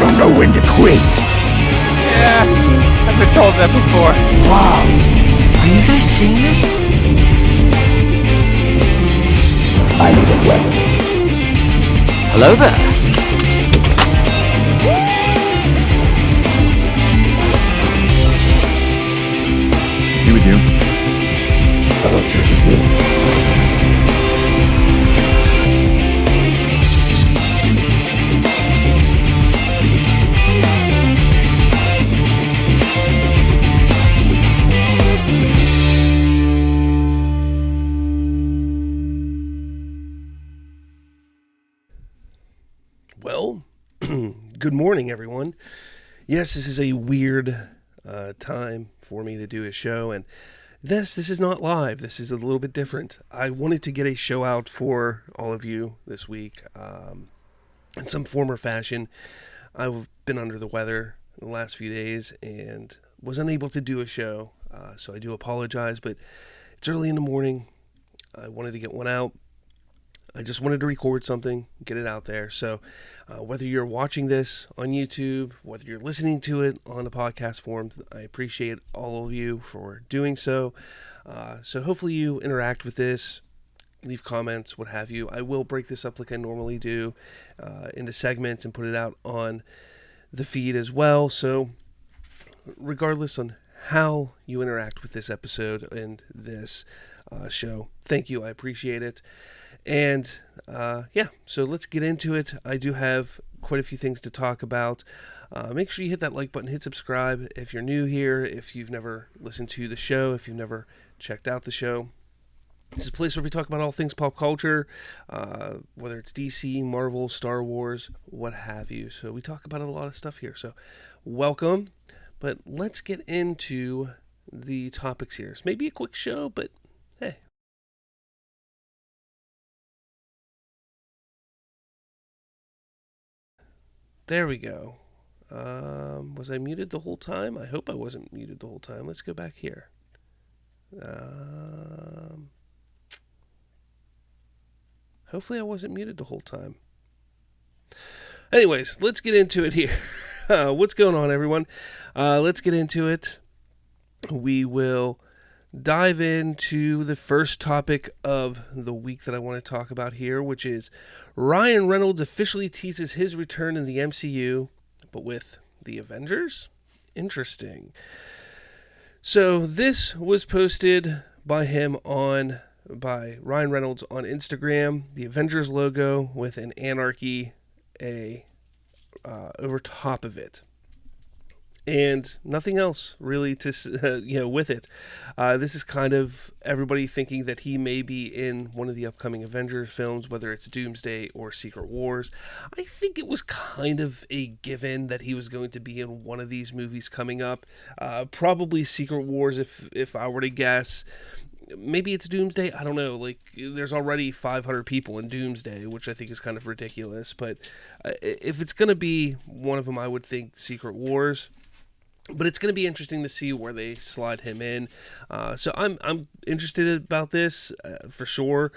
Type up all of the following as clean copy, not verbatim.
don't know when to quit. Yeah, I've been told that before. Wow. Are you guys seeing this? I need a weapon. Hello there. You with you? I thought yours was you. Well, good morning, everyone. Yes, this is a weird time for me to do a show, and this is not live. This is a little bit different. I wanted to get a show out for all of you this week in some form or fashion. I've been under the weather the last few days and was unable to do a show, so I do apologize, but it's early in the morning. I wanted to get one out. I just wanted to record something, get it out there. So whether you're watching this on YouTube, whether you're listening to it on the podcast form, I appreciate all of you for doing so. So hopefully you interact with this, leave comments, what have you. I will break this up like I normally do into segments and put it out on the feed as well. So regardless on how you interact with this episode and this show, thank you. I appreciate it. And so let's get into it. I do have quite a few things to talk about. Make sure you hit that like button, hit subscribe if you're new here, if you've never listened to the show, if you've never checked out the show. This is a place where we talk about all things pop culture, whether it's DC, Marvel, Star Wars, what have you. So we talk about a lot of stuff here. So welcome. But let's get into the topics here. It's maybe a quick show, but hey. There we go. Was I muted the whole time? I hope I wasn't muted the whole time. Let's go back here. Hopefully I wasn't muted the whole time. Anyways, let's get into it here. What's going on, everyone? Let's get into it. We will dive into the first topic of the week that I want to talk about here, which is Ryan Reynolds officially teases his return in the MCU, but with the Avengers? Interesting. So this was posted by Ryan Reynolds on Instagram, the Avengers logo with an anarchy over top of it. And nothing else really to with it. This is kind of everybody thinking that he may be in one of the upcoming Avengers films, whether it's Doomsday or Secret Wars. I think it was kind of a given that he was going to be in one of these movies coming up. Probably Secret Wars, if I were to guess. Maybe it's Doomsday. I don't know. Like, there's already 500 people in Doomsday, which I think is kind of ridiculous. But if it's going to be one of them, I would think Secret Wars. But it's going to be interesting to see where they slide him in. So I'm interested about this for sure.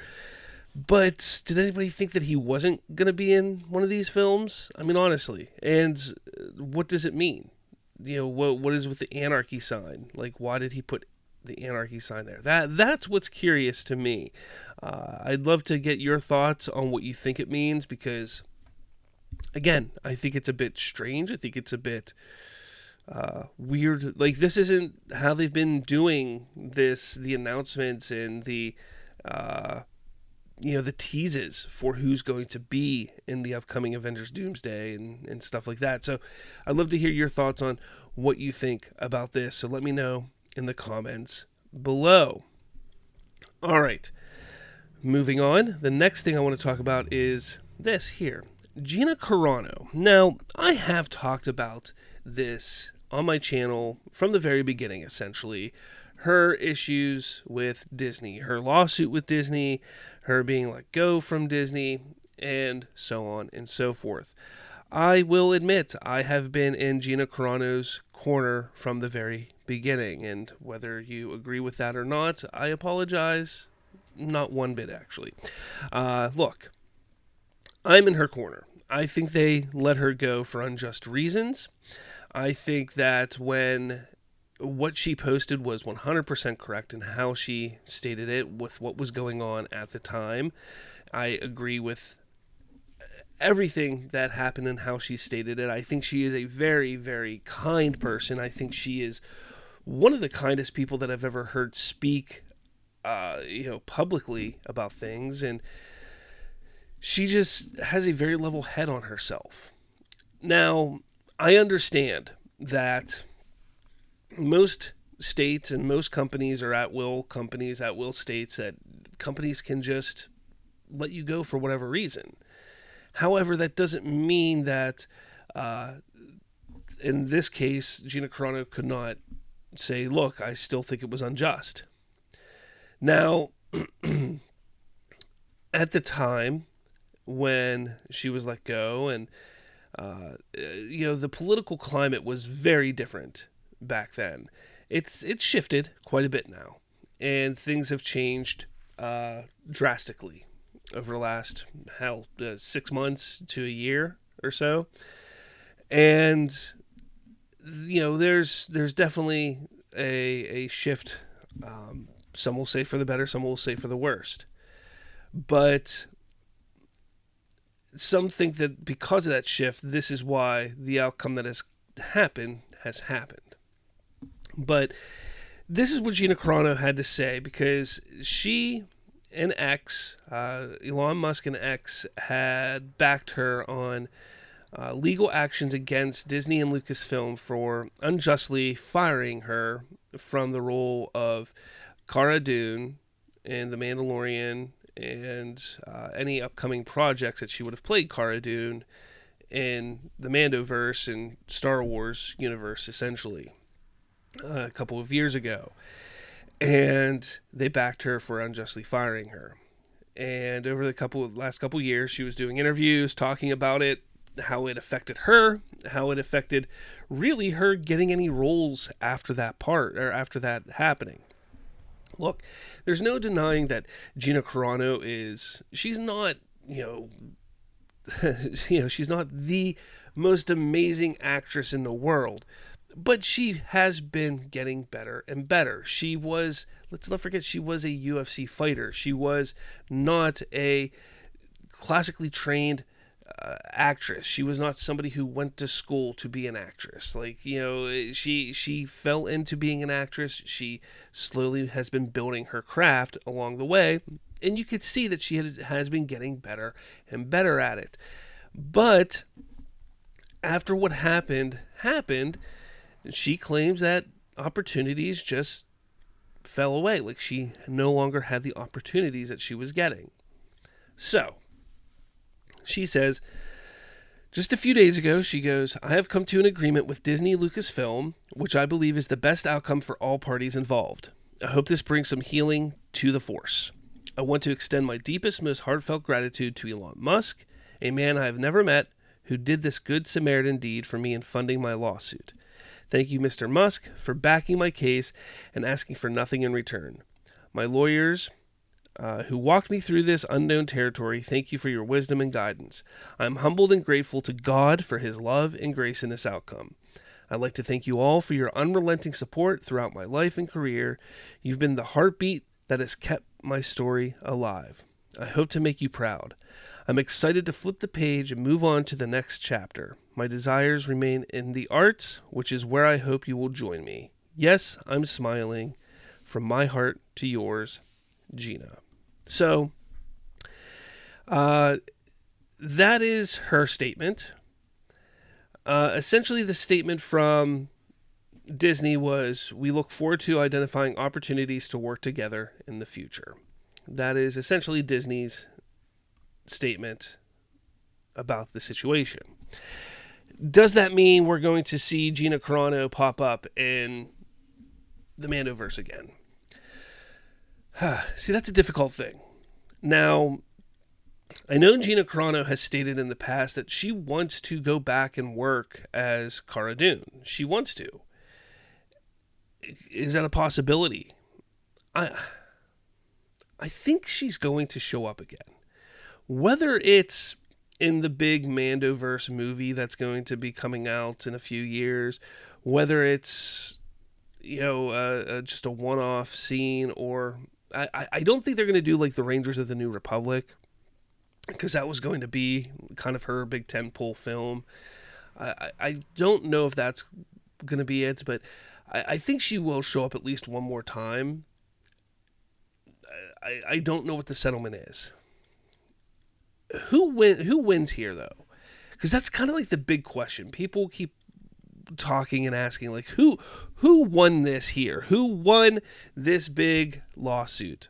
But did anybody think that he wasn't going to be in one of these films? I mean, honestly. And what does it mean? What is with the anarchy sign? Like, why did he put the anarchy sign there? That's what's curious to me. I'd love to get your thoughts on what you think it means because, again, I think it's a bit strange. I think it's a bit weird. Like, this isn't how they've been doing this, the announcements and the teases for who's going to be in the upcoming Avengers Doomsday and stuff like that. So I'd love to hear your thoughts on what you think about this. So let me know in the comments below. All right, moving on. The next thing I want to talk about is this here. Gina Corano. Now, I have talked about this on my channel from the very beginning, essentially. Her issues with Disney, her lawsuit with Disney, her being let go from Disney, and so on and so forth. I will admit I have been in Gina Carano's corner from the very beginning, and whether you agree with that or not, I apologize. Not one bit, actually. Look, I'm in her corner. I think they let her go for unjust reasons. I think that when what she posted was 100% correct in how she stated it with what was going on at the time. I agree with everything that happened and how she stated it. I think she is a very, very kind person. I think she is one of the kindest people that I've ever heard speak, publicly about things. And she just has a very level head on herself. Now, I understand that most states and most companies are at-will companies, at-will states, that companies can just let you go for whatever reason. However, that doesn't mean that, in this case, Gina Corano could not say, look, I still think it was unjust. Now, at the time when she was let go, and, the political climate was very different back then. It's shifted quite a bit now, and things have changed drastically over the last 6 months to a year or so. And there's definitely a shift. Some will say for the better, some will say for the worst. But some think that because of that shift, this is why the outcome that has happened. But this is what Gina Corano had to say, because she and X, Elon Musk and X, had backed her on legal actions against Disney and Lucasfilm for unjustly firing her from the role of Cara Dune in The Mandalorian and any upcoming projects that she would have played Cara Dune in the Mandoverse and Star Wars universe, essentially, a couple of years ago. And they backed her for unjustly firing her. And over the last couple of years, she was doing interviews, talking about it, how it affected her, how it affected really her getting any roles after that part, or after that happening. Look, there's no denying that Gina Corano she's not, she's not the most amazing actress in the world, but she has been getting better and better. She was, let's not forget, she was a UFC fighter. She was not a classically trained actress. She was not somebody who went to school to be an actress. She fell into being an actress. She slowly has been building her craft along the way, and you could see that she has been getting better and better at it. But after what happened, she claims that opportunities just fell away. Like, she no longer had the opportunities that she was getting. So, she says, just a few days ago, she goes, I have come to an agreement with Disney Lucasfilm, which I believe is the best outcome for all parties involved. I hope this brings some healing to the Force. I want to extend my deepest, most heartfelt gratitude to Elon Musk, a man I have never met, who did this good Samaritan deed for me in funding my lawsuit. Thank you, Mr. Musk, for backing my case and asking for nothing in return. My lawyers, who walked me through this unknown territory, thank you for your wisdom and guidance. I am humbled and grateful to God for his love and grace in this outcome. I'd like to thank you all for your unrelenting support throughout my life and career. You've been the heartbeat that has kept my story alive. I hope to make you proud. I'm excited to flip the page and move on to the next chapter. My desires remain in the arts, which is where I hope you will join me. Yes, I'm smiling. From my heart to yours, Gina. So, that is her statement. Essentially, the statement from Disney was, we look forward to identifying opportunities to work together in the future. That is essentially Disney's statement about the situation. Does that mean we're going to see Gina Corano pop up in the Mandoverse again? See, that's a difficult thing. Now, I know Gina Corano has stated in the past that she wants to go back and work as Cara Dune. She wants to. Is that a possibility? I think she's going to show up again. Whether it's in the big Mandoverse movie that's going to be coming out in a few years, whether it's, just a one-off scene, or I don't think they're going to do like the Rangers of the New Republic, because that was going to be kind of her big tentpole film. I don't know if that's going to be it, but I think she will show up at least one more time. I don't know what the settlement is. Who wins here, though? Because that's kind of like the big question. People keep talking and asking, like, who won this here? Who won this big lawsuit?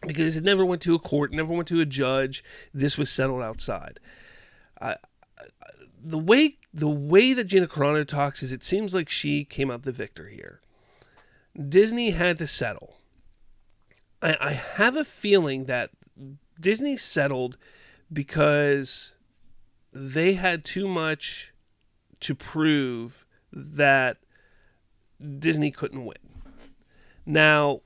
Because it never went to a court, never went to a judge. This was settled outside. The way that Gina Corano talks is, it seems like she came out the victor here. Disney had to settle. I have a feeling that Disney settled because they had too much to prove that Disney couldn't win. Now,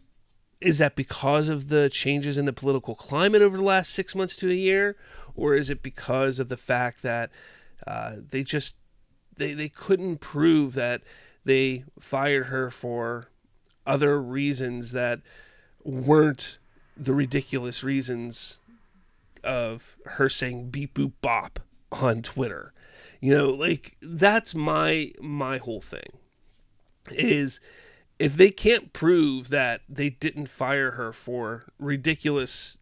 is that because of the changes in the political climate over the last 6 months to a year? Or is it because of the fact that they couldn't prove that they fired her for other reasons that weren't the ridiculous reasons of her saying beep boop bop on Twitter? Like, that's my whole thing, is if they can't prove that they didn't fire her for ridiculous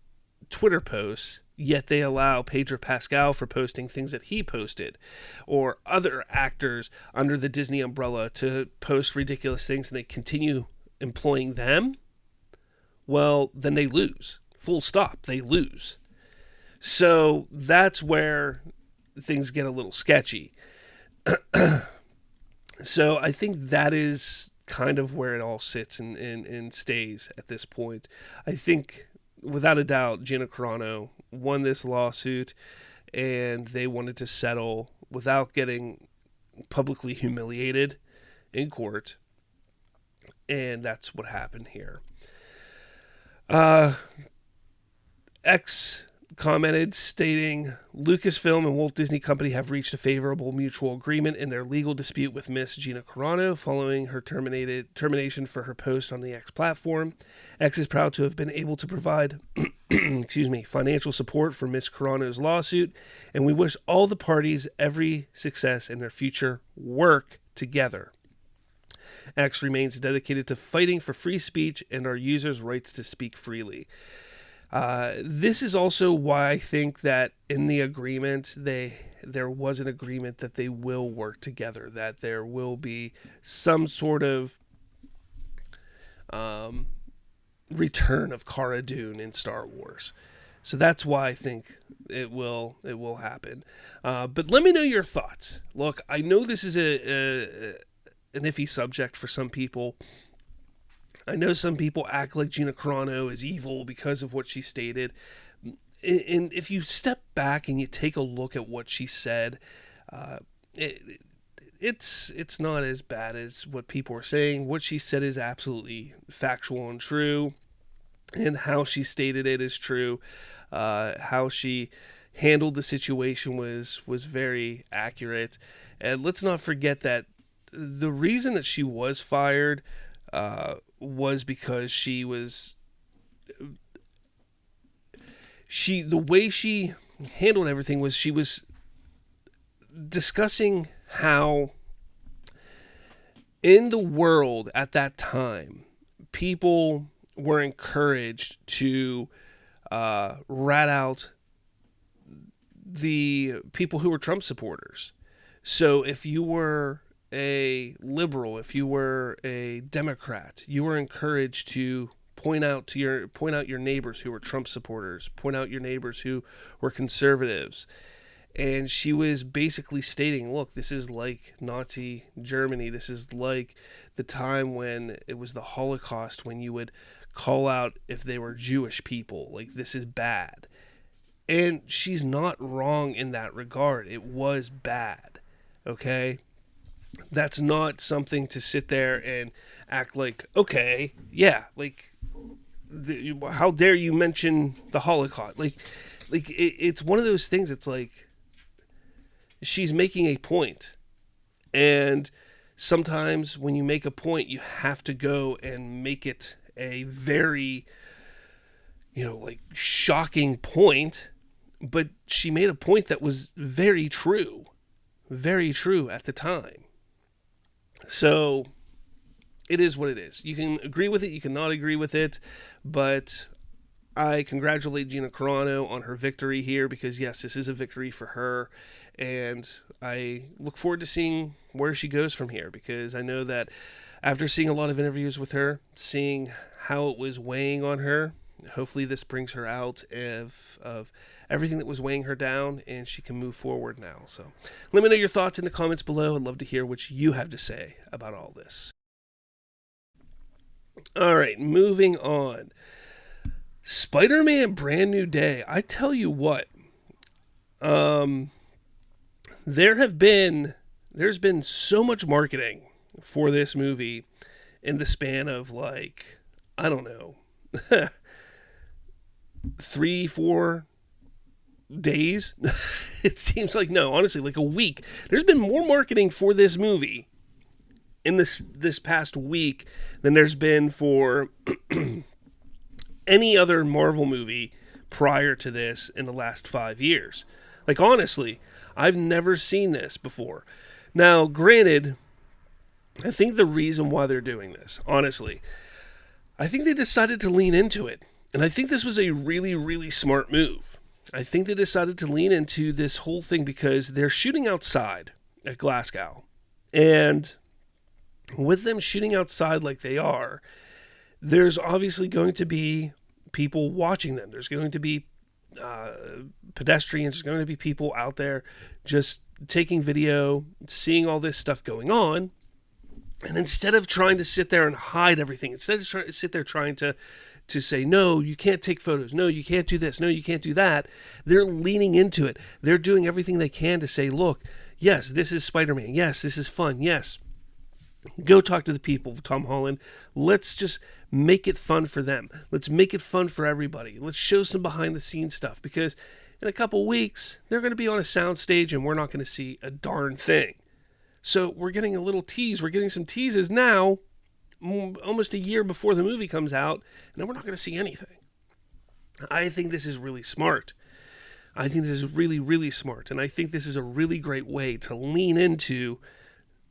Twitter posts, yet they allow Pedro Pascal for posting things that he posted, or other actors under the Disney umbrella to post ridiculous things, and they continue employing them, well, then they lose. Full stop. They lose. So that's where things get a little sketchy. So I think that is kind of where it all sits and stays at this point. I think, without a doubt, Gina Corano won this lawsuit, and they wanted to settle without getting publicly humiliated in court. And that's what happened here. X commented, stating, Lucasfilm and Walt Disney Company have reached a favorable mutual agreement in their legal dispute with Miss Gina Corano following her termination for her post on the X platform. X is proud to have been able to provide financial support for Miss Carano's lawsuit, and we wish all the parties every success in their future work together. X remains dedicated to fighting for free speech and our users' rights to speak freely. This is also why I think that in the agreement, there was an agreement that they will work together, that there will be some sort of return of Cara Dune in Star Wars. So that's why I think it will happen. But let me know your thoughts. Look, I know this is an iffy subject for some people. I know some people act like Gina Corano is evil because of what she stated. And if you step back and you take a look at what she said, it's not as bad as what people are saying. What she said is absolutely factual and true, and how she stated it is true. How she handled the situation was very accurate. And let's not forget that the reason that she was fired was because the way she handled everything was she was discussing how in the world at that time, people were encouraged to rat out the people who were Trump supporters. So if you were a liberal, if you were a Democrat, you were encouraged to point out your neighbors who were Trump supporters, point out your neighbors who were conservatives. And she was basically stating, look, this is like Nazi Germany. This is like the time when it was the Holocaust, when you would call out if they were Jewish people. Like, this is bad. And she's not wrong in that regard. It was bad. Okay? That's not something to sit there and act like, okay, yeah, like, how dare you mention the Holocaust? Like it's one of those things. It's like, she's making a point. And sometimes when you make a point, you have to go and make it a very, like shocking point. But she made a point that was very true at the time. So it is what it is. You can agree with it, you cannot agree with it, but I congratulate Gina Corano on her victory here, because yes, this is a victory for her, and I look forward to seeing where she goes from here, because I know that after seeing a lot of interviews with her, seeing how it was weighing on her, hopefully this brings her out of everything that was weighing her down, and she can move forward now. So let me know your thoughts in the comments below. I'd love to hear what you have to say about all this. All right, moving on. Spider-Man Brand New Day. I tell you what, there's been so much marketing for this movie in the span of, like, I don't know, 3-4 days. It seems like, no, honestly, like a week. There's been more marketing for this movie in this past week than there's been for any other Marvel movie prior to this in the last 5 years. Like, honestly, I've never seen this before. Now, granted, I think the reason why they're doing this, honestly, I think they decided to lean into it. And I think this was a really, really smart move. I think they decided to lean into this whole thing because they're shooting outside at Glasgow. And with them shooting outside like they are, there's obviously going to be people watching them. There's going to be pedestrians. There's going to be people out there just taking video, seeing all this stuff going on. And instead of trying to sit there and hide everything, instead of trying to sit there trying to say, no, you can't take photos. No, you can't do this. No, you can't do that. They're leaning into it. They're doing everything they can to say, look, yes, this is Spider-Man. Yes, this is fun. Yes. Go talk to the people, Tom Holland. Let's just make it fun for them. Let's make it fun for everybody. Let's show some behind the scenes stuff, because in a couple weeks, they're going to be on a soundstage and we're not going to see a darn thing. So we're getting a little tease. We're getting some teases now, almost a year before the movie comes out, and then we're not going to see anything. I think this is really smart. I think this is really, really smart. And I think this is a really great way to lean into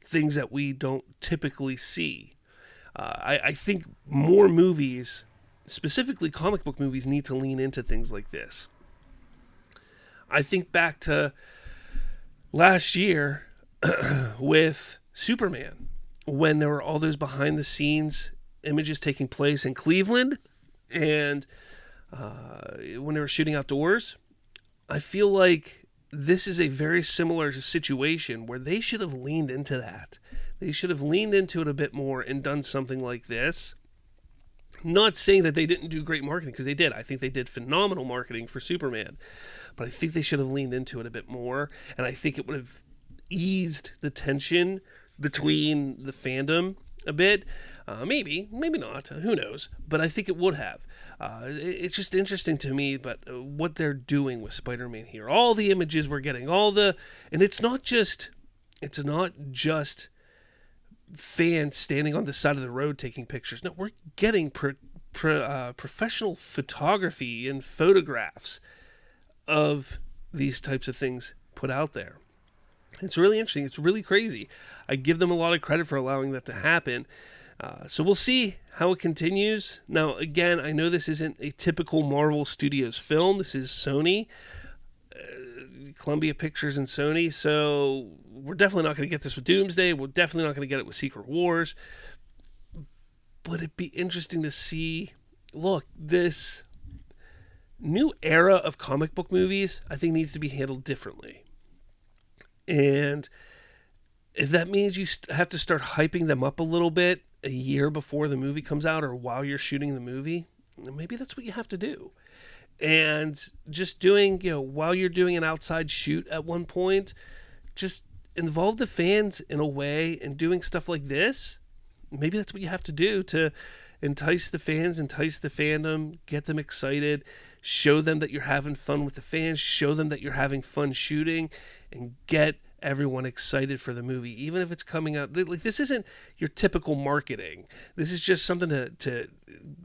things that we don't typically see. I think more movies, specifically comic book movies, need to lean into things like this. I think back to last year with Superman, when there were all those behind the scenes images taking place in Cleveland, and when they were shooting outdoors. I feel like this is a very similar situation where they should have leaned into that. They should have leaned into it a bit more and done something like this. Not saying that they didn't do great marketing, because they did. I think they did phenomenal marketing for Superman. But I think they should have leaned into it a bit more, and I think it would have eased the tension between the fandom a bit. Maybe not. Who knows? But I think it would have. It's just interesting to me, but what they're doing with Spider-Man here, all the images we're getting, and it's not just fans standing on the side of the road taking pictures. No, we're getting professional photography and photographs of these types of things put out there. It's really interesting. It's really crazy. I give them a lot of credit for allowing that to happen. So we'll see how it continues. Now, again, I know this isn't a typical Marvel Studios film. This is Sony, Columbia Pictures and Sony. So we're definitely not going to get this with Doomsday. We're definitely not going to get it with Secret Wars. But it'd be interesting to see, look, this new era of comic book movies, I think, needs to be handled differently. And if that means you have to start hyping them up a little bit a year before the movie comes out, or while you're shooting the movie, maybe that's what you have to do. And just doing, while you're doing an outside shoot at one point, just involve the fans in a way, and doing stuff like this, maybe that's what you have to do to entice the fans, entice the fandom, get them excited, show them that you're having fun with the fans, show them that you're having fun shooting, and get everyone excited for the movie, even if it's coming out. Like, this isn't your typical marketing. This is just something to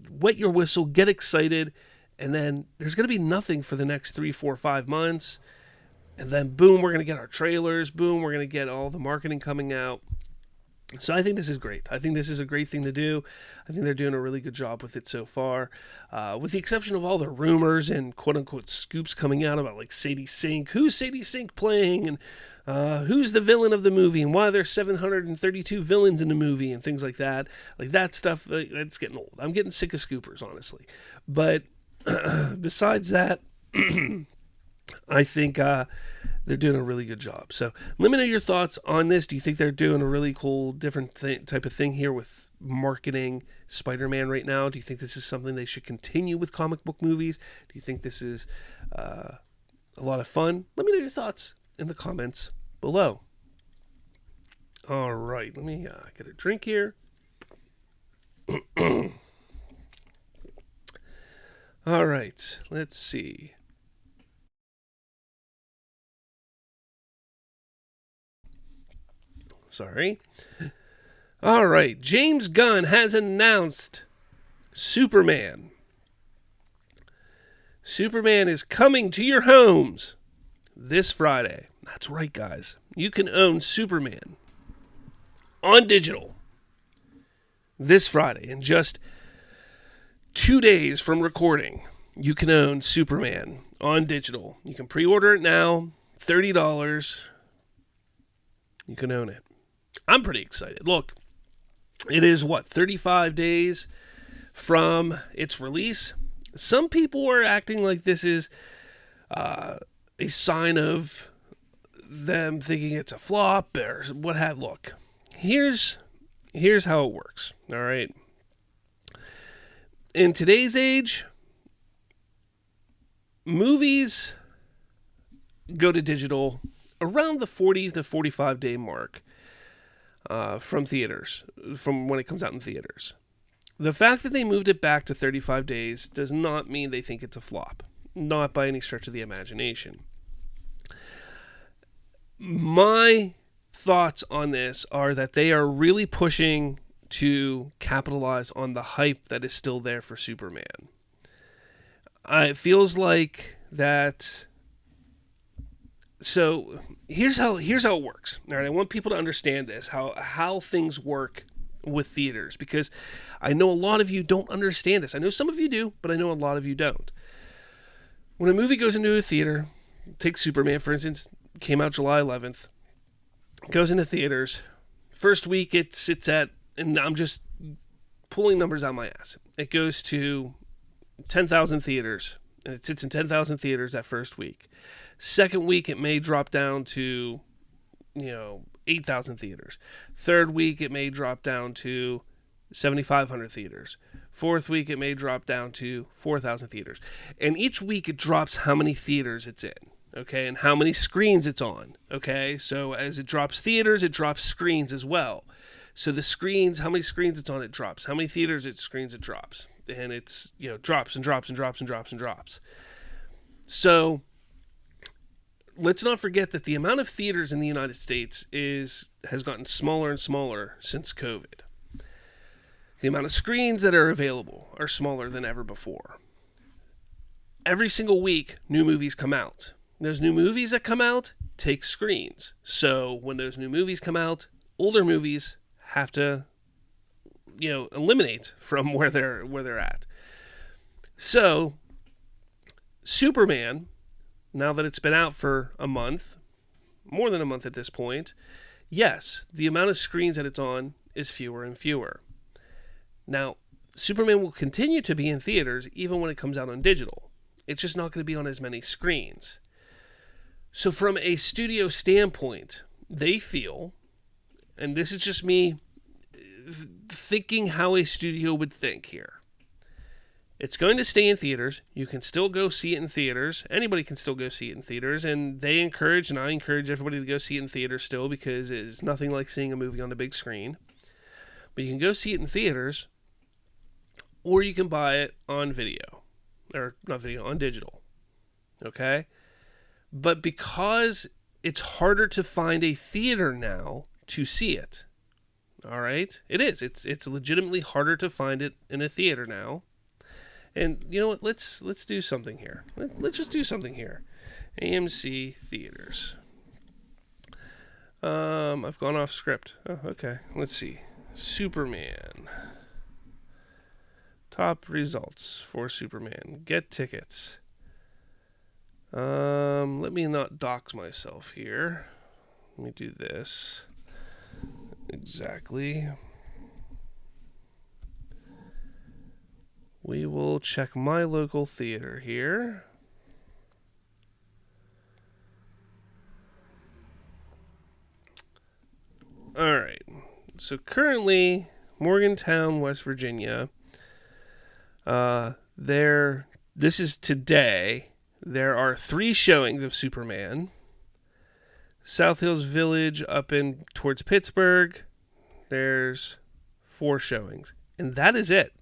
wet your whistle, get excited, and then there's going to be nothing for the next 3, 4, 5 months. And then, boom, we're going to get our trailers. Boom, we're going to get all the marketing coming out. So I think this is great. I think this is a great thing to do. I think they're doing a really good job with it so far. With the exception of all the rumors and quote-unquote scoops coming out about, like, Sadie Sink. Who's Sadie Sink playing? And who's the villain of the movie? And why there's 732 villains in the movie and things like that. Like, that stuff, that's getting old. I'm getting sick of scoopers, honestly. But besides that, I think they're doing a really good job. So let me know your thoughts on this. Do you think they're doing a really cool, different type of thing here with marketing Spider-Man right now? Do you think this is something they should continue with comic book movies? Do you think this is a lot of fun? Let me know your thoughts in the comments below. All right, let me get a drink here. All right, let's see. Sorry. All right, James Gunn has announced Superman. Superman is coming to your homes this Friday. That's right, guys. You can own Superman on digital this Friday. In just 2 days from recording, you can own Superman on digital. You can pre-order it now, $30. You can own it. I'm pretty excited. Look, it is, 35 days from its release. Some people are acting like this is a sign of them thinking it's a flop or what have. Look, here's how it works, all right? In today's age, movies go to digital around the 40 to 45 day mark from theaters, from when it comes out in theaters. The fact that they moved it back to 35 days does not mean they think it's a flop. Not by any stretch of the imagination. My thoughts on this are that they are really pushing to capitalize on the hype that is still there for Superman. It feels like that. So here's how it works. All right, I want people to understand this, how things work with theaters, because I know a lot of you don't understand this. I know some of you do, but I know a lot of you don't. When a movie goes into a theater, take Superman for instance, came out July 11th, goes into theaters. First week it sits at, and I'm just pulling numbers out my ass, it goes to 10,000 theaters, and it sits in 10,000 theaters that first week. Second week, it may drop down to, 8,000 theaters. Third week, it may drop down to 7,500 theaters. Fourth week, it may drop down to 4,000 theaters. And each week, it drops how many theaters it's in, okay, and how many screens it's on, okay? So as it drops theaters, it drops screens as well. So the screens, how many screens it's on, it drops. How many theaters it screens, it drops. And it's, drops and drops and drops and drops and drops. So let's not forget that the amount of theaters in the United States has gotten smaller and smaller since COVID. The amount of screens that are available are smaller than ever before. Every single week, new movies come out. Those new movies that come out take screens. So when those new movies come out, older movies have to, eliminate from where they're at. So Superman, now that it's been out for a month, more than a month at this point, yes, the amount of screens that it's on is fewer and fewer. Now, Superman will continue to be in theaters even when it comes out on digital. It's just not going to be on as many screens. So from a studio standpoint, they feel, and this is just me thinking how a studio would think here, it's going to stay in theaters. You can still go see it in theaters. Anybody can still go see it in theaters. And they encourage, and I encourage everybody to go see it in theaters still, because it's nothing like seeing a movie on the big screen. But you can go see it in theaters, or you can buy it on video. or not video, on digital. Okay? But because it's harder to find a theater now to see it. All right? It is. It's legitimately harder to find it in a theater now. And you know what? Let's do something here. Let's just do something here. AMC Theaters. I've gone off script. Oh, okay. Let's see. Superman. Top results for Superman. Get tickets. Let me not dox myself here. Let me do this. Exactly. We will check my local theater here. All right. So currently, Morgantown, West Virginia. This is today. There are 3 showings of Superman. South Hills Village up in towards Pittsburgh. There's 4 showings. And that is it.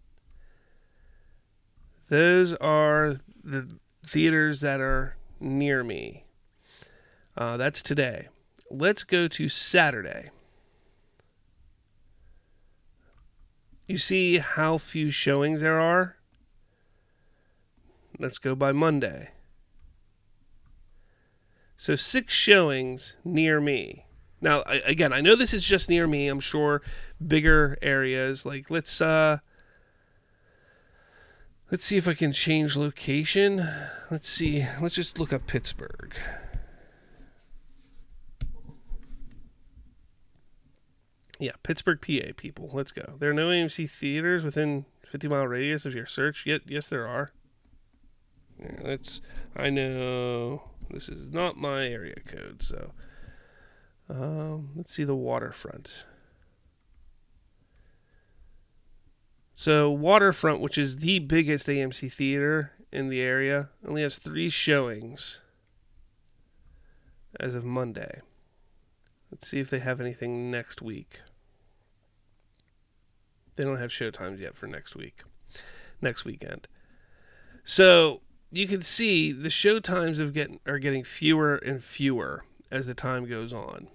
Those are the theaters that are near me. That's today. Let's go to Saturday. You see how few showings there are? Let's go by Monday. So 6 showings near me. Now, again, I know this is just near me. I'm sure bigger areas. Like, let's see if I can change location. Let's see. Let's just look up Pittsburgh. Yeah, Pittsburgh, PA, people. Let's go. There are no AMC theaters within 50-mile radius of your search. Yes, there are. Yeah, I know this is not my area code, so let's see the Waterfront. So Waterfront, which is the biggest AMC theater in the area, only has 3 showings as of Monday. Let's see if they have anything next week. They don't have showtimes yet for next weekend. So you can see the showtimes are getting fewer and fewer as the time goes on.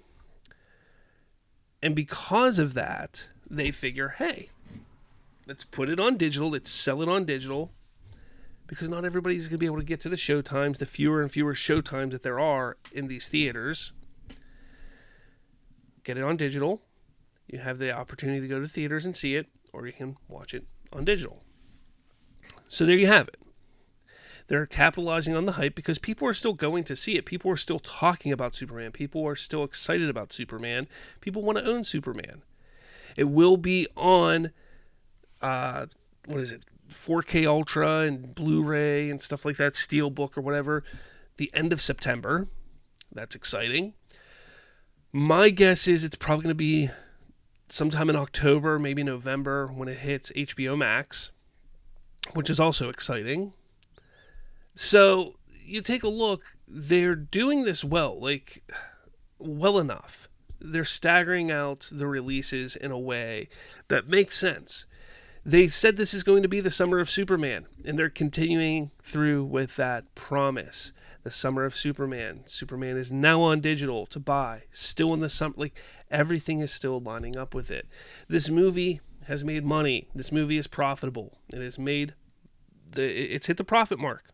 And because of that, they figure, hey, let's put it on digital. Let's sell it on digital. Because not everybody's going to be able to get to the showtimes, the fewer and fewer showtimes that there are in these theaters. Get it on digital. You have the opportunity to go to theaters and see it, or you can watch it on digital. So there you have it. They're capitalizing on the hype because people are still going to see it. People are still talking about Superman. People are still excited about Superman. People want to own Superman. It will be on, 4K Ultra and Blu-ray and stuff like that, Steelbook or whatever, the end of September. That's exciting. My guess is it's probably going to be sometime in October, maybe November, when it hits HBO Max, which is also exciting. So you take a look, they're doing this well enough. They're staggering out the releases in a way that makes sense. They said this is going to be the summer of Superman, and they're continuing through with that promise. The summer of Superman. Superman is now on digital to buy. Still in the summer. Everything is still lining up with it. This movie has made money. This movie is profitable. It has it's hit the profit mark.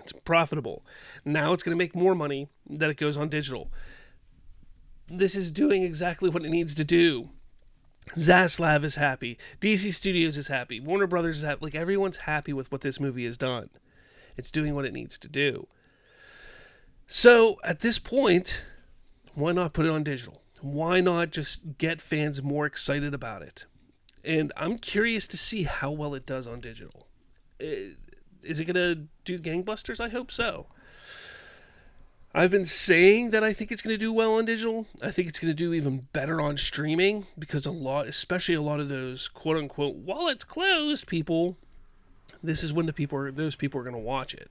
It's profitable. Now it's going to make more money that it goes on digital. This is doing exactly what it needs to do. Zaslav is happy. DC Studios is happy. Warner Brothers is happy. Everyone's happy with what this movie has done. It's doing what it needs to do. So at this point, why not put it on digital? Why not just get fans more excited about it? And I'm curious to see how well it does on digital. Is it going to do gangbusters? I hope so. I've been saying that I think it's going to do well on digital. I think it's going to do even better on streaming because especially a lot of those quote unquote, while it's closed people, this is when those people are going to watch it.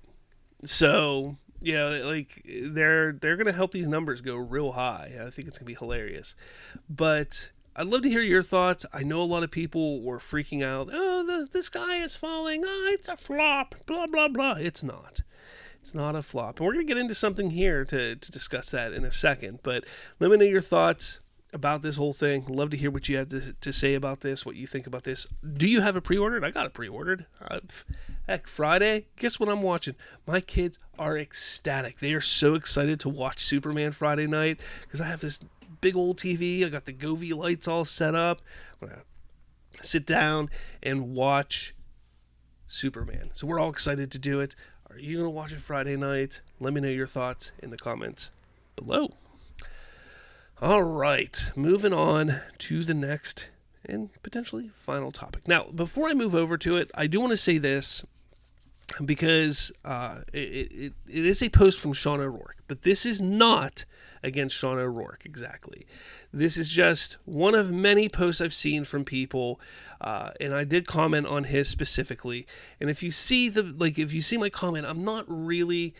So, they're going to help these numbers go real high. I think it's going to be hilarious. But I'd love to hear your thoughts. I know a lot of people were freaking out. Oh, this guy is falling. Oh, it's a flop. Blah, blah, blah. It's not. It's not a flop. And we're going to get into something here to discuss that in a second. But let me know your thoughts about this whole thing. Love to hear what you have to say about this, what you think about this. Do you have it pre-ordered? I got it pre-ordered. Heck, Friday, guess what I'm watching? My kids are ecstatic. They are so excited to watch Superman Friday night because I have this big old TV. I got the Govee lights all set up. I'm going to sit down and watch Superman. So we're all excited to do it. Are you going to watch it Friday night? Let me know your thoughts in the comments below. All right, moving on to the next and potentially final topic. Now, before I move over to it, I do want to say this because it is a post from Sean O'Rourke, but this is not against Sean O'Rourke exactly. This is just one of many posts I've seen from people, and I did comment on his specifically. And if you see if you see my comment, I'm not really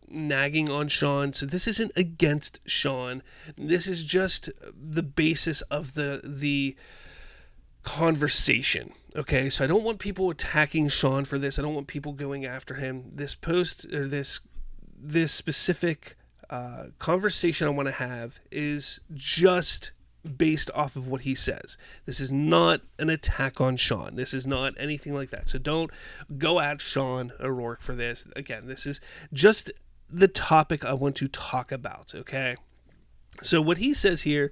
nagging on Sean. So this isn't against Sean. This is just the basis of the conversation. Okay, so I don't want people attacking Sean for this. I don't want people going after him. This post or this specific conversation I want to have is just based off of what he says. This is not an attack on Sean. This is not anything like that. So don't go at Sean O'Rourke for this. Again, this is just the topic I want to talk about, okay? So what he says here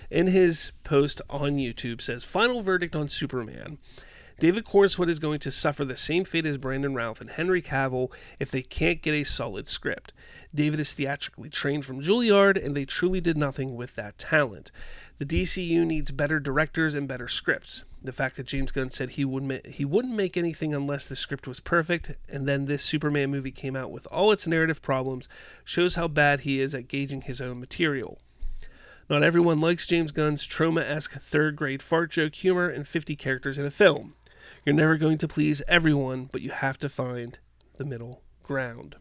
in his post on YouTube says, final verdict on Superman. David Cornsweet is going to suffer the same fate as Brandon Routh and Henry Cavill if they can't get a solid script. David is theatrically trained from Juilliard, and they truly did nothing with that talent. The DCU needs better directors and better scripts. The fact that James Gunn said he wouldn't make anything unless the script was perfect, and then this Superman movie came out with all its narrative problems, shows how bad he is at gauging his own material. Not everyone likes James Gunn's trauma-esque third-grade fart joke humor and 50 characters in a film. You're never going to please everyone, but you have to find the middle ground.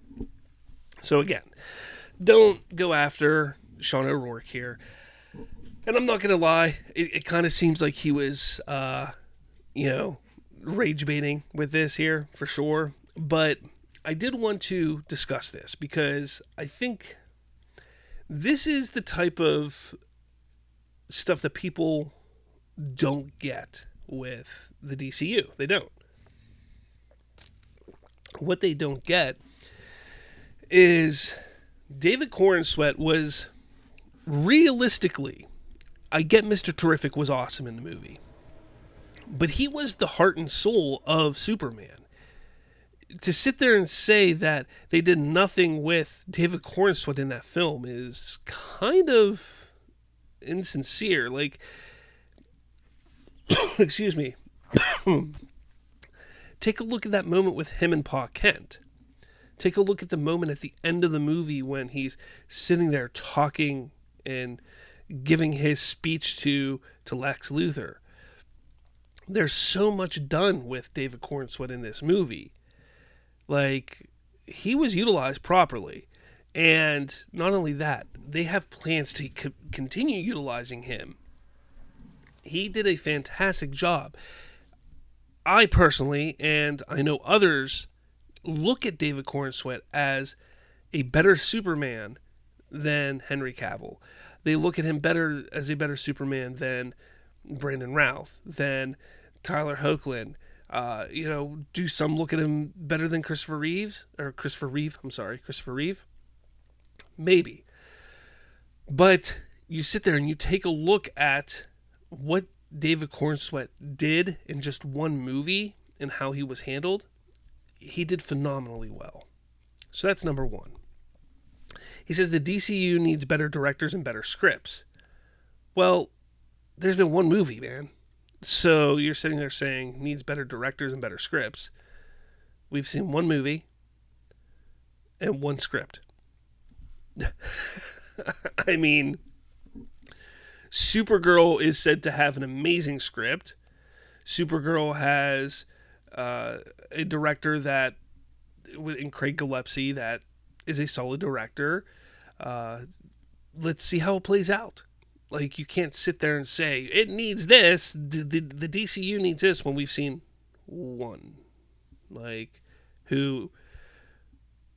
So again, don't go after Sean O'Rourke here. And I'm not going to lie, it kind of seems like he was, rage baiting with this here, for sure. But I did want to discuss this because I think this is the type of stuff that people don't get with the DCU. They don't. What they don't get is David Corenswet was realistically, I get Mr. Terrific was awesome in the movie, but he was the heart and soul of Superman. To sit there and say that they did nothing with David Corenswet in that film is kind of insincere. Excuse me. Take a look at that moment with him and Pa Kent. Take a look at the moment at the end of the movie when he's sitting there talking and giving his speech to Lex Luthor. There's so much done with David Corenswet in this movie. He was utilized properly. And not only that, they have plans to continue utilizing him. He did a fantastic job. I personally, and I know others, look at David Corenswet as a better Superman than Henry Cavill. They look at him as a better Superman than Brandon Routh, than Tyler Hoechlin. Do some look at him better than Christopher Reeve? Maybe. But you sit there and you take a look at what David Corenswet did in just one movie and how he was handled. He did phenomenally well. So that's number one. He says the DCU needs better directors and better scripts. Well, there's been one movie, man. So you're sitting there saying needs better directors and better scripts. We've seen one movie and one script. I mean, Supergirl is said to have an amazing script. Supergirl has a director in Craig Gillespie that is a solid director. Let's see how it plays out. Like, you can't sit there and say, it needs this, the DCU needs this, when we've seen one. Like, who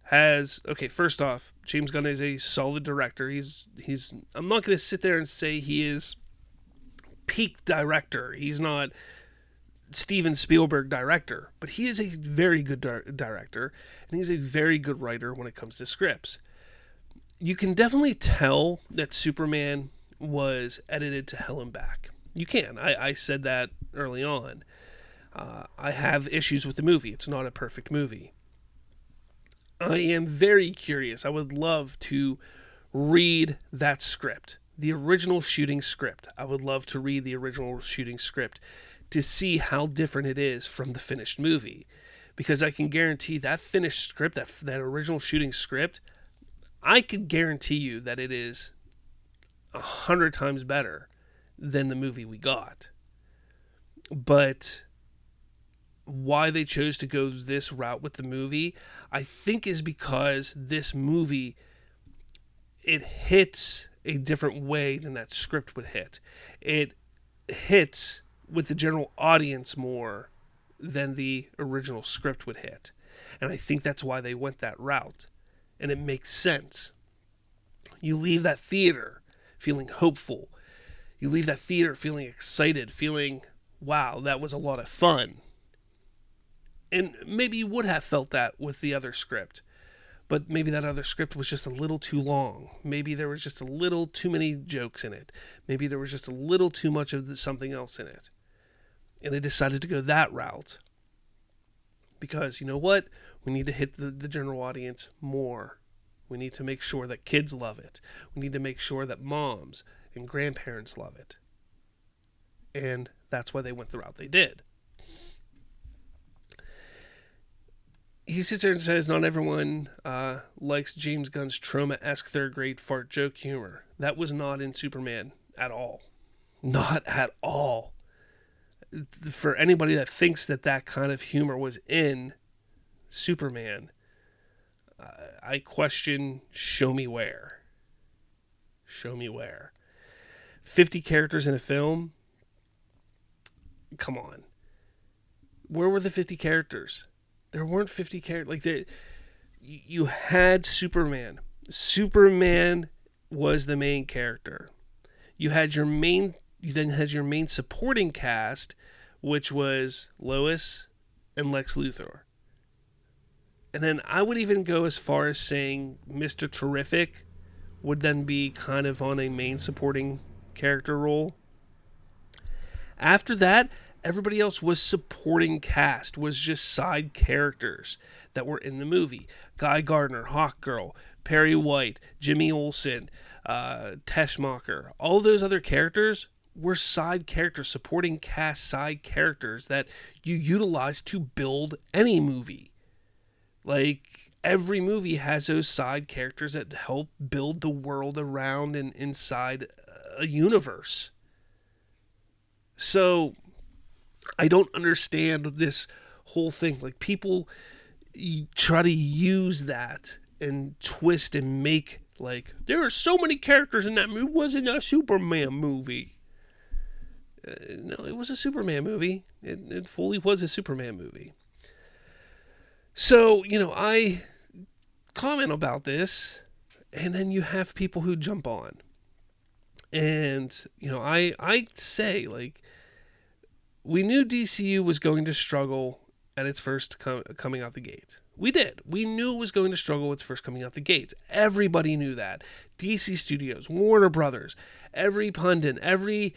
has... Okay, first off, James Gunn is a solid director. He's I'm not going to sit there and say he is peak director. He's not Steven Spielberg director. But he is a very good director, and he's a very good writer when it comes to scripts. You can definitely tell that Superman was edited to hell and back. You can. I said that early on. I have issues with the movie. It's not a perfect movie. I am very curious. I would love to read that script, the original shooting script. I would love to read the original shooting script to see how different it is from the finished movie. Because I can guarantee that finished script, that original shooting script, I could guarantee you that it is 100 times better than the movie we got. But why they chose to go this route with the movie, I think, is because this movie, it hits a different way than that script would hit. It hits with the general audience more than the original script would hit. And I think that's why they went that route. And it makes sense. You leave that theater feeling hopeful. You leave that theater feeling excited, feeling, wow, that was a lot of fun. And maybe you would have felt that with the other script. But maybe that other script was just a little too long. Maybe there was just a little too many jokes in it. Maybe there was just a little too much of something else in it. And they decided to go that route. Because, you know what? We need to hit the general audience more. We need to make sure that kids love it. We need to make sure that moms and grandparents love it. And that's why they went the route they did. He sits there and says, not everyone likes James Gunn's trauma-esque third-grade fart joke humor. That was not in Superman at all. Not at all. For anybody that thinks that kind of humor was in Superman, I question, show me where. Show me where. 50 characters in a film? Come on. Where were the 50 characters? There weren't 50 characters. Like, you had Superman. Superman was the main character. You then had your main supporting cast, which was Lois and Lex Luthor. And then I would even go as far as saying Mr. Terrific would then be kind of on a main supporting character role. After that, everybody else was supporting cast, was just side characters that were in the movie. Guy Gardner, Hawkgirl, Perry White, Jimmy Olsen, Teschmacher. All those other characters were side characters, supporting cast side characters that you utilize to build any movie. Like, every movie has those side characters that help build the world around and inside a universe. So I don't understand this whole thing. Like, people try to use that and twist and make, like, there are so many characters in that movie. It wasn't a Superman movie. No, it was a Superman movie. It fully was a Superman movie. So, I comment about this, and then you have people who jump on. And, I say, like, we knew DCU was going to struggle at its first coming out the gate. We did. We knew it was going to struggle its first coming out the gates. Everybody knew that. DC Studios, Warner Brothers, every pundit, every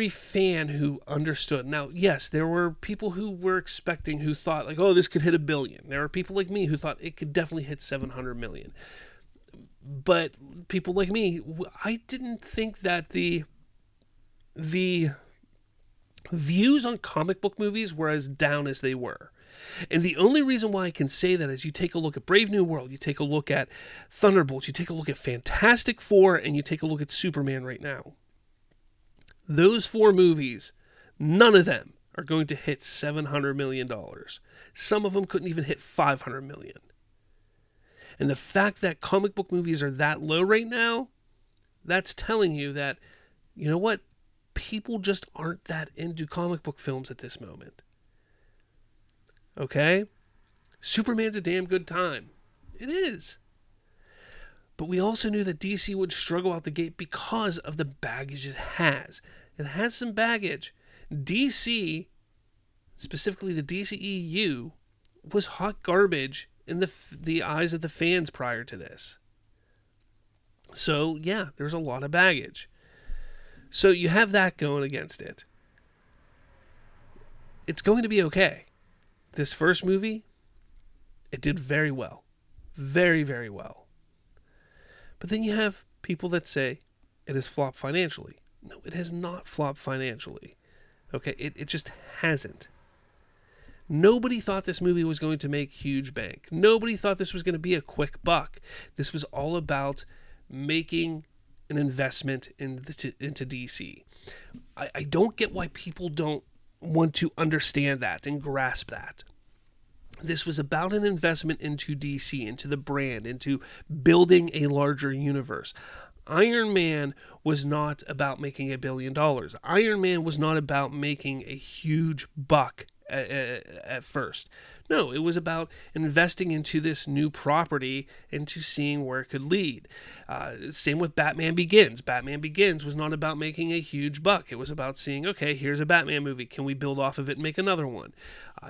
fan who understood. Now, yes, there were people who were expecting, who thought, like, oh, this could hit $1 billion. There were people like me who thought it could definitely hit $700 million. But people like me, I didn't think that the views on comic book movies were as down as they were. And the only reason why I can say that is you take a look at Brave New World, you take a look at Thunderbolts, you take a look at Fantastic Four, and you take a look at Superman right now. Those 4 movies, none of them are going to hit $700 million. Some of them couldn't even hit $500 million. And the fact that comic book movies are that low right now, that's telling you that you know what? People just aren't that into comic book films at this moment. Okay? Superman's a damn good time. It is. But we also knew that DC would struggle out the gate because of the baggage it has. It has some baggage. DC, specifically the DCEU, was hot garbage in the eyes of the fans prior to this. So, yeah, there's a lot of baggage. So you have that going against it. It's going to be okay. This first movie, it did very well. Very, very well. But then you have people that say it has flopped financially. No, it has not flopped financially. Okay, it just hasn't. Nobody thought this movie was going to make huge bank. Nobody thought this was going to be a quick buck. This was all about making an investment into DC. I don't get why people don't want to understand that and grasp that. This was about an investment into DC, into the brand, into building a larger universe. Iron Man was not about making $1 billion. Iron Man was not about making a huge buck at first. No, it was about investing into this new property, into seeing where it could lead. Same with Batman Begins. Batman Begins was not about making a huge buck. It was about seeing, okay, here's a Batman movie. Can we build off of it and make another one?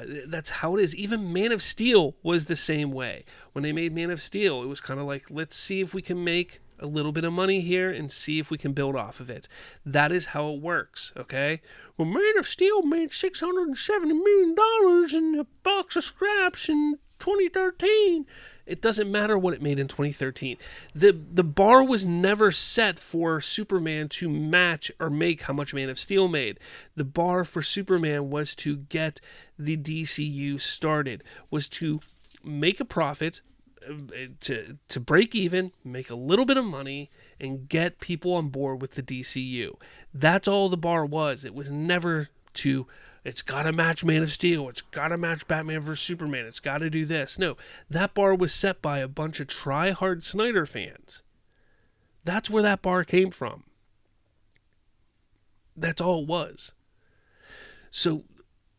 That's how it is. Even Man of Steel was the same way. When they made Man of Steel, it was kind of like, let's see if we can make a little bit of money here and see if we can build off of it. That is how it works, okay? Well, Man of Steel made $670 million in a box of scraps in 2013. It doesn't matter what it made in 2013. The bar was never set for Superman to match or make how much Man of Steel made. The bar for Superman was to get the DCU started, was to make a profit, to break even, make a little bit of money, and get people on board with the DCU. That's all the bar was. It was never to, it's got to match Man of Steel, it's got to match Batman vs. Superman, it's got to do this. No, that bar was set by a bunch of try-hard Snyder fans. That's where that bar came from. That's all it was. So,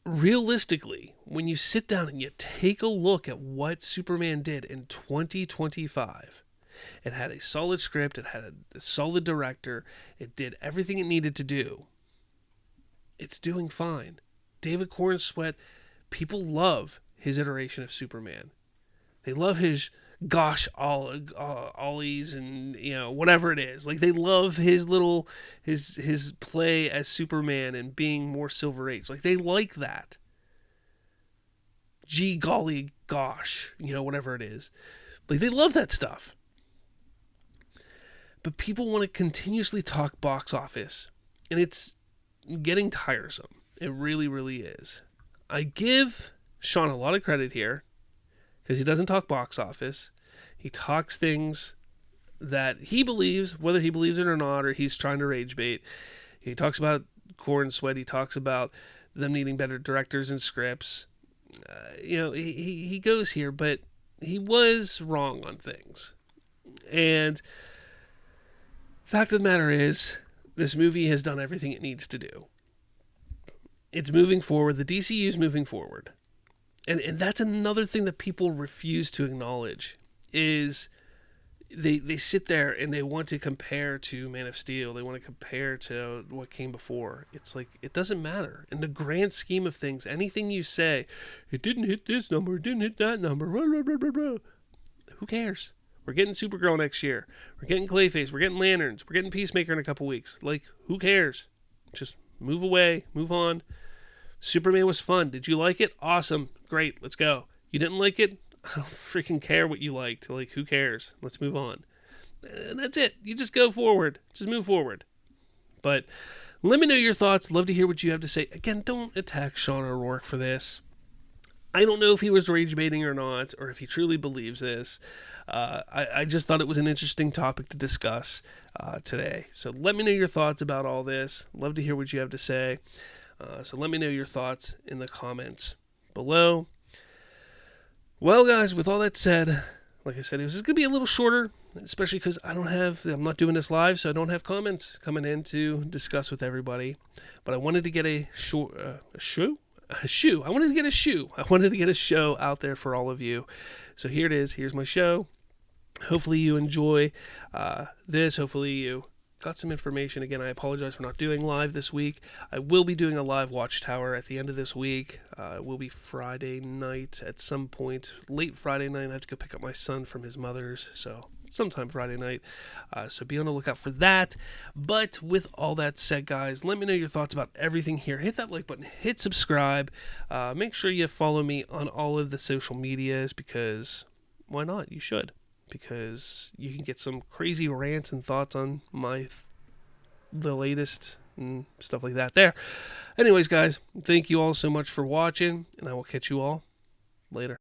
realistically, when you sit down and you take a look at what Superman did in 2025, it had a solid script, it had a solid director, it did everything it needed to do. It's doing fine. David Cornsweet, people love his iteration of Superman. They love his ollies and, you know, whatever it is. Like, they love his little, his play as Superman and being more Silver Age. Like, they like that. Gee golly gosh, you know, whatever it is. Like, they love that stuff. But people want to continuously talk box office, and it's getting tiresome. It really, really is. I give Sean a lot of credit here, because he doesn't talk box office. He talks things that he believes, whether he believes it or not, or he's trying to rage bait. He talks about Cornsweet. He talks about them needing better directors and scripts. You know, he goes here, but he was wrong on things. And fact of the matter is, this movie has done everything it needs to do. It's moving forward. The DCU is moving forward. And that's another thing that people refuse to acknowledge, is they sit there and they want to compare to Man of Steel. They want to compare to what came before. It's like, it doesn't matter. In the grand scheme of things, anything you say, it didn't hit this number, it didn't hit that number, blah, blah, blah, blah, blah. Who cares? We're getting Supergirl next year. We're getting Clayface. We're getting Lanterns. We're getting Peacemaker in a couple weeks. Like, who cares? Just move away. Move on. Superman was fun. Did you like it? Awesome. Great. Let's go. You didn't like it? I don't freaking care what you liked. Like, who cares? Let's move on. And that's it. You just go forward. Just move forward. But let me know your thoughts. Love to hear what you have to say. Again, don't attack Sean O'Rourke for this. I don't know if he was rage baiting or not, or if he truly believes this. I just thought it was an interesting topic to discuss today. So let me know your thoughts about all this. Love to hear what you have to say. So let me know your thoughts in the comments below. Well, guys, with all that said, like I said, it was just going to be a little shorter especially because I'm not doing this live, so I don't have comments coming in to discuss with everybody. But I wanted to get a shoe. I wanted to get a shoe. I wanted to get a show out there for all of you. So here it is. Here's my show. Hopefully you enjoy this. Hopefully you got some information. Again, I apologize for not doing live this week. I will be doing a live Watchtower at the end of this week. It will be Friday night at some point. Late Friday night. I have to go pick up my son from his mother's. So sometime Friday night. So be on the lookout for that. But with all that said, guys, let me know your thoughts about everything here. Hit that like button. Hit subscribe. Make sure you follow me on all of the social medias, because why not? You should. Because you can get some crazy rants and thoughts on the latest and stuff like that there. Anyways, guys, thank you all so much for watching, and I will catch you all later.